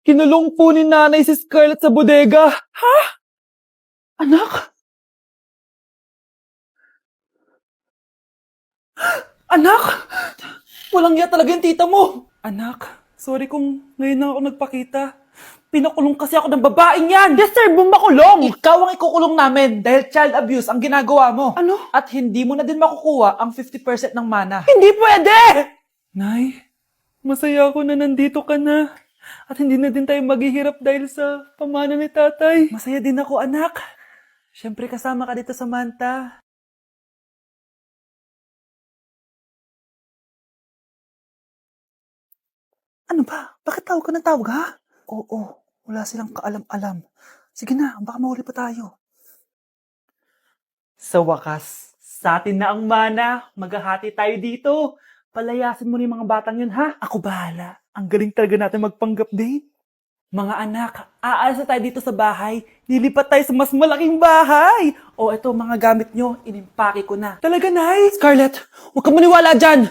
Kinulong po ni nanay si Scarlett sa bodega. Ha? Anak? Anak? Walang iya talaga yung tita mo. Anak, sorry kung ngayon na ako nagpakita. Pinakulong kasi ako ng babaeng yan. Deserve mo makulong. Ikaw ang ikukulong namin dahil child abuse ang ginagawa mo. Ano? At hindi mo na din makukuha ang 50% ng mana. Hindi pwede! Nay, masaya ako na nandito ka na. At hindi na din tayo maghihirap dahil sa pamana ni tatay. Masaya din ako, anak. Siyempre kasama ka dito sa Manta. Ano ba? Bakit tawag ka ng tawag, ha? Oo, wala silang kaalam-alam. Sige na, baka mahuli pa tayo. Sa wakas, sa atin na ang mana. Maghahati tayo dito. Palayasin mo ni mga batang yun, ha? Ako bahala. Ang galing talaga natin magpanggap date. Mga anak, aalis na tayo dito sa bahay. Lilipat tayo sa mas malaking bahay. O eto, mga gamit nyo, inimpake ko na. Talaga, Nay? Scarlett, huwag ka maniwala dyan.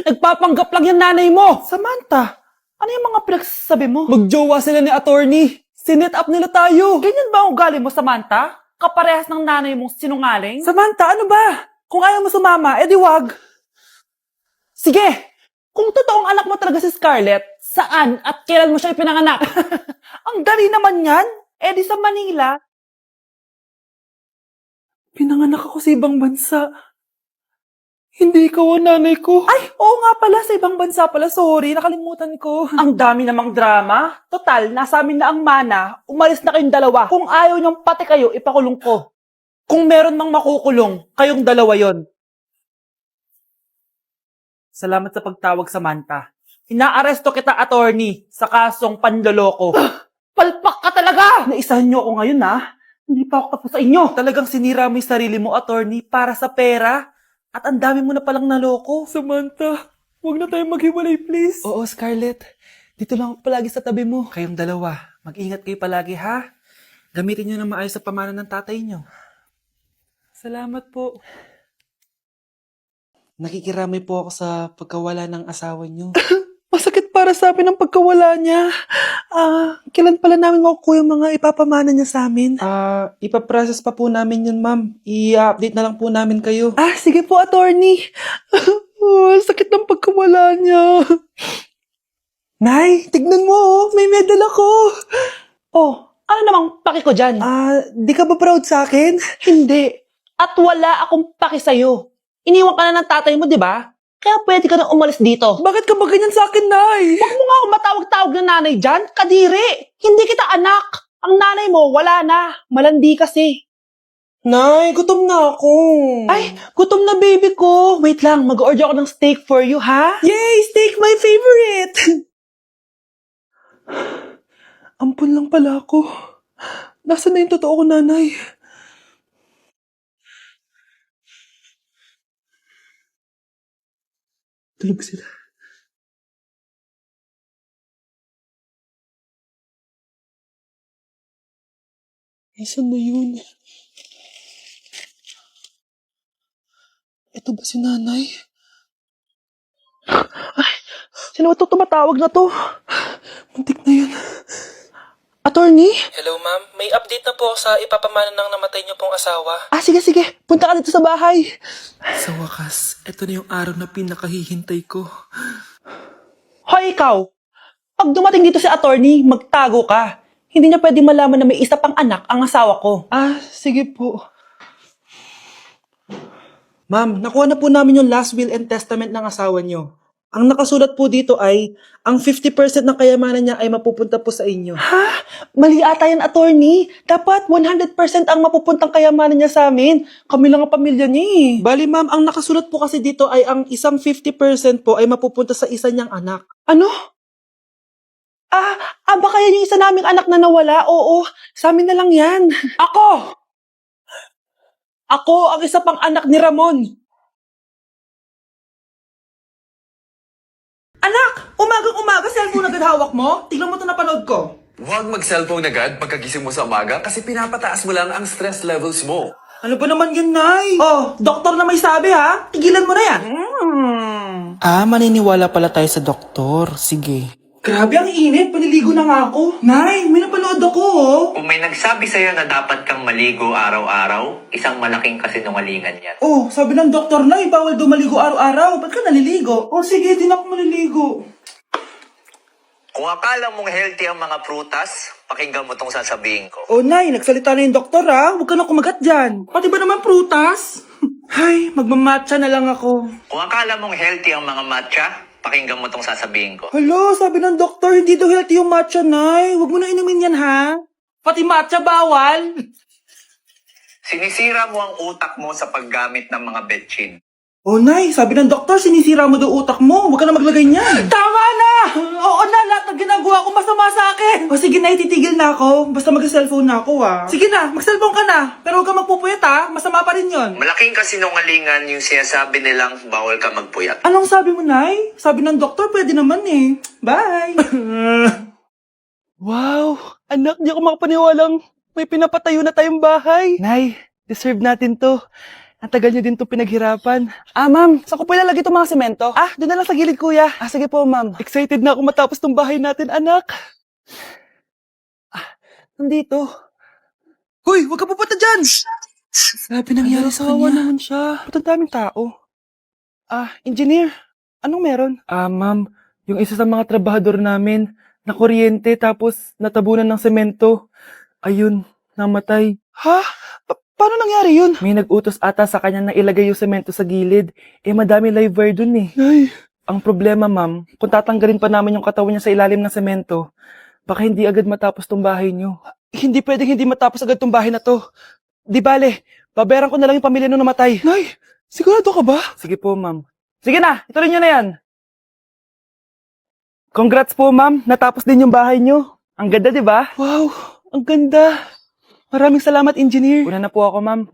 Nagpapanggap lang yung nanay mo. Samantha, ano yung mga pinagsasabi mo? Magjowa sila ni attorney. Sinet up nila tayo. Ganyan ba ang ugali mo, Samantha? Kaparehas ng nanay mong sinungaling? Samantha, ano ba? Kung ayaw mo sumama, edi wag. Sige, kung totoong anak mo talaga si Scarlett, saan at kailan mo siya ipinanganak? Ang dali naman yan. Edi sa Manila. Pinanganak ako sa ibang bansa. Hindi ikaw ang nanay ko. Ay, oo nga pala, sa ibang bansa pala. Sorry, nakalimutan ko. Ang dami namang drama. Total, nasa amin na ang mana. Umalis na kayong dalawa. Kung ayaw niyong pati kayo, ipakulong ko. Kung meron mang makukulong, kayong dalawa yon. Salamat sa pagtawag, Samantha. Inaaresto kita, attorney, sa kasong panloloko. Palpak ka talaga! Naisahan niyo ako ngayon, ha? Hindi pa ako tapos sa inyo. Talagang sinira mo yung sarili mo, attorney, para sa pera. At ang dami mo na palang naloko. Samantha, huwag na tayong maghiwalay, please. Oo, Scarlett. Dito lang ako palagi sa tabi mo. Kayong dalawa, mag-ingat kayo palagi, ha? Gamitin niyo na maayos sa pamana ng tatay niyo. Salamat po. Nakikiramay po ako sa pagkawala ng asawa niyo. Masakit para sa amin ang pagkawala niya. Kailan pala namin makukuha yung mga ipapamana niya sa amin? Ipaprocess pa po namin yun, ma'am. I-update na lang po namin kayo. Sige po, attorney. Sakit ng pagkawala niya. Nay, tignan mo, may medal ako. Oh, ano namang paki ko dyan? Di ka ba proud sa akin? Hindi. At wala akong paki sa'yo. Iniwan ka na ng tatay mo, di ba? Kaya pwede ka na umalis dito. Bakit ka ba ganyan sa akin, Nay? Huwag mo nga akong matawag-tawag na nanay dyan. Kadiri! Hindi kita anak. Ang nanay mo, wala na. Malandi kasi. Nay, gutom na ako. Ay, gutom na baby ko. Wait lang, mag-order ako ng steak for you, ha? Yay! Steak, my favorite! Ampun lang pala ako. Nasaan na yung totoo ko, nanay? Tulog sila. Nasaan na yun? Ito ba si nanay? Ay, sino ba ito tumatawag na to? Muntik na yun. Attorney? Hello ma'am, may update na po sa ipapamana ng namatay niyo pong asawa. Sige. Punta ka dito sa bahay. Sa wakas, ito na yung araw na pinakahihintay ko. Hoy, ikaw! Pag dumating dito si attorney, magtago ka. Hindi niya pwedeng malaman na may isa pang anak ang asawa ko. Sige po. Ma'am, nakuha na po namin yung last will and testament ng asawa niyo. Ang nakasulat po dito ay, ang 50% ng kayamanan niya ay mapupunta po sa inyo. Ha? Mali ata yan, attorney. Dapat 100% ang mapupuntang kayamanan niya sa amin. Kami lang ang pamilya niya eh. Bali ma'am, ang nakasulat po kasi dito ay ang isang 50% po ay mapupunta sa isa niyang anak. Ano? Baka yan yung isa naming anak na nawala? Oo, sa amin na lang yan. Ako! Ako ang isa pang anak ni Ramon. Anak! Umagang-umaga, cellphone agad hawak mo? Tingnan mo ito napanood ko. Huwag mag-cellphone agad pagkagising mo sa umaga kasi pinapataas mo lang ang stress levels mo. Ano ba naman yun, Nay? Oh, doktor na may sabi ha. Tigilan mo na yan. Maniniwala pala tayo sa doktor. Sige. Grabe, ang init. Paniligo na nga ako. Nay, may napanood ako, oh. Kung may nagsabi sa'yo na dapat kang maligo araw-araw, isang malaking kasinungalingan yan. Oh, sabi ng doktor, Nay, bawal daw maligo araw-araw. Ba't ka naliligo? Oh, sige, di na ako maliligo. Kung akala mong healthy ang mga prutas, pakinggan mo tong sasabihin ko. Oh, Nay, nagsalita na yung doktor, ha? Huwag ka na kumagat dyan. Pati ba naman prutas? Ay, magmamatcha na lang ako. Kung akala mong healthy ang mga matcha, pakinggan mo tong sasabihin ko. Hala, sabi ng doktor, hindi daw healthy yung matcha, Nay. Huwag mo na inumin yan, ha? Pati matcha bawal. Sinisira mo ang utak mo sa paggamit ng mga betchin. Oh, Nay, sabi ng doktor, sinisira mo daw utak mo. Huwag ka na maglagay niyan. Tama na! Oo na, lahat ng ginagawa ko masama sa akin. O sige, Nay, titigil na ako. Basta mag-cellphone na ako, ha? Sige na, mag-cellphone ka na. Pero huwag ka magpupuyat, ha? Masama pa rin yon. Malaking kasinungalingan yung sinasabi nilang bawal ka magpuyat. Anong sabi mo, Nay? Sabi ng doktor, pwede naman eh. Bye! Wow! Anak, di ako makapaniwalang may pinapatayo na tayong bahay. Nay, deserve natin to. Ang tagal niyo din to pinaghirapan. Ma'am, saan ko po ilalagay itong mga semento? Doon na lang sa gilid, kuya. Sige po, ma'am. Excited na ako matapos tong bahay natin, anak. Nandito. Hoy, huwag ka pupunta dyan! Sabi nangyari sa kanya. Naman siya. Ba't ang daming tao? Engineer, anong meron? Ma'am, yung isa sa mga trabahador namin, nakuryente tapos natabunan ng semento. Ayun, namatay. Ha? Paano nangyari yun? May nag-utos ata sa kanya na ilagay yung semento sa gilid. Madami live wire dun eh. Ay. Ang problema, ma'am, kung tatanggalin pa namin yung katawan niya sa ilalim ng semento, baka hindi agad matapos tong bahay niyo. Hindi pwedeng hindi matapos agad tong bahay na to. Di bale, babayaran ko na lang yung pamilya nung namatay. Nay, sigurado ka ba? Sige po, ma'am. Sige na, ituloy niyo na yan. Congrats po, ma'am. Natapos din yung bahay niyo. Ang ganda, di ba? Wow, ang ganda. Maraming salamat, engineer. Una na po ako, ma'am.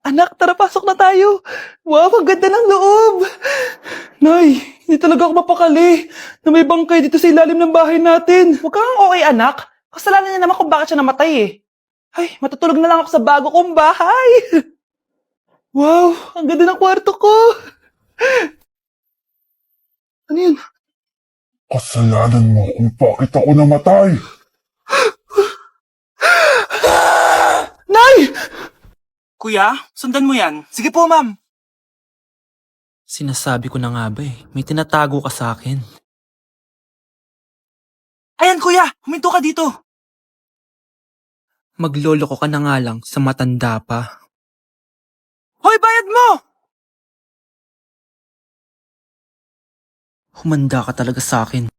Anak, tara, pasok na tayo. Wow, ang ganda ng loob. Nay, hindi talaga ako mapakali na may bangkay dito sa ilalim ng bahay natin. Huwag kang okay, anak. Kasalanan niya naman kung bakit siya namatay eh. Ay, matutulog na lang ako sa bago kong bahay. Wow, ang ganda ng kwarto ko. Ano yun? Kasalanan mo kung bakit ako namatay. Nay! Kuya, sundan mo yan. Sige po, ma'am. Sinasabi ko na nga ba eh, may tinatago ka sa akin. Ayan, kuya. Huminto ka dito. Magloloko ka na nga lang sa matanda pa. Hoy, bayad mo! Humanda ka talaga sa akin.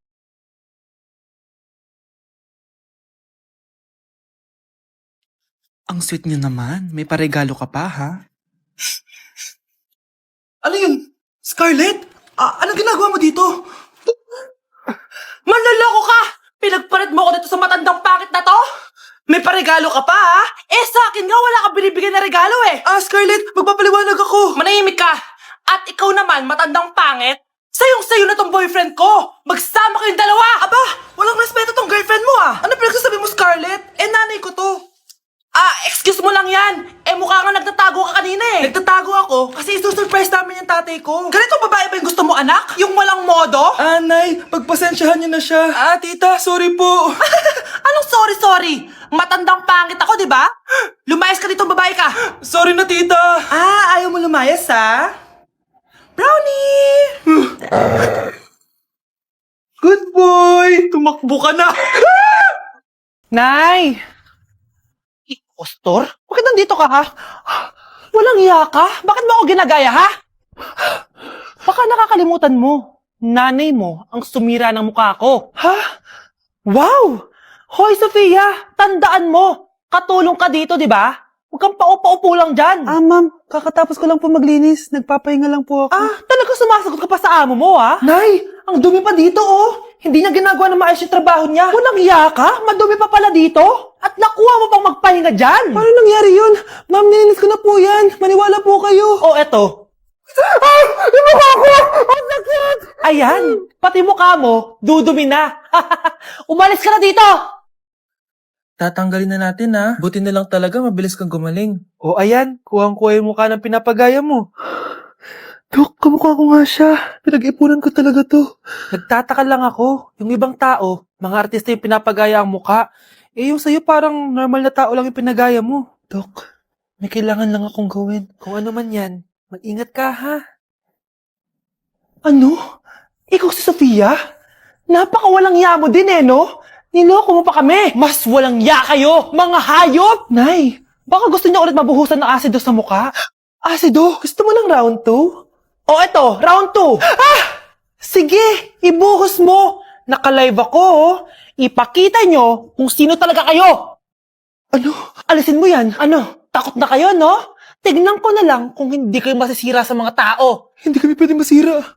Ang sweet niyo naman, may paregalo ka pa ha? Ano yun? Scarlett? Anong ginagawa mo dito? Manloloko ka! Pinagpalit mo ko dito sa matandang pangit na to? May paregalo ka pa, ha? Sa akin nga, wala ka binibigyan na regalo eh. Scarlett, magpapaliwanag ako. Manahimik ka. At ikaw naman, matandang pangit, sayong-sayo na tong boyfriend ko. Magsama kayong dalawa. Aba, walang respeto tong girlfriend mo, Ano pinagsasabi mo, Scarlett? Nanay ko to. Excuse mo lang yan. Mukha nga nagtatago ka kanina eh. Nagtatago ako kasi isusurprise namin yung tatay ko. Ganito babae ba yung gusto mo, anak? Yung walang modo? Nay, pagpasensyahan niyo na siya. Tita, sorry po. Anong sorry? Matandang pangit ako, di ba? Lumayas ka dito, babae ka. Sorry na, tita. Ayaw mo lumayas, ha? Brownie! Good boy! Tumakbo ka na. Nay! Impostor? Bakit nandito ka, ha? Walang iya ka? Bakit mo ako ginagaya, ha? Baka nakakalimutan mo. Nanay mo ang sumira ng mukha ko. Ha? Wow! Hoy, Sofia! Tandaan mo! Katulong ka dito, di ba? Huwag kang paupa-upo lang dyan. Ma'am. Kakatapos ko lang po maglinis. Nagpapahinga lang po ako. Talaga sumasagot ka pa sa amo mo, ha? Nay! Ang dumi pa dito, oh! Hindi niya ginagawa na maayos yung trabaho niya. Walang iya ka? Madumi pa pala dito? At nakuha mo pang magpahinga dyan? Paano nangyari yun? Ma'am, nilinis ko na po yan. Maniwala po kayo. Eto. Yung mukha ko! Ang sakit! Ayan, pati mukha mo, dudumi na. Umalis ka na dito! Tatanggalin na natin ha. Buti na lang talaga mabilis kang gumaling. Ayan, kuhang-kuha yung mukha ng pinapagaya mo. Dok, kamukha ko nga siya. Pinag-ipunan ko talaga to. Nagtataka lang ako. Yung ibang tao, mga artista yung pinapagaya ang mukha. Eh yung sa'yo parang normal na tao lang yung pinagaya mo. Dok, may kailangan lang akong gawin. Kung ano man yan, mag-ingat ka ha. Ano? Ikaw si Sofia? Napakawalang ya mo din no? Niloko mo pa kami! Mas walang ya kayo, mga hayop! Nay, baka gusto niyo ulit mabuhusan ng asido sa mukha? Asido? Gusto mo ng round 2? O eto, round 2! Ah! Sige, ibuhos mo! Naka-live ako, oh. Ipakita nyo kung sino talaga kayo! Ano? Alisin mo yan. Ano? Takot na kayo, no? Tignan ko na lang kung hindi kayo masisira sa mga tao. Hindi kami pwede masira.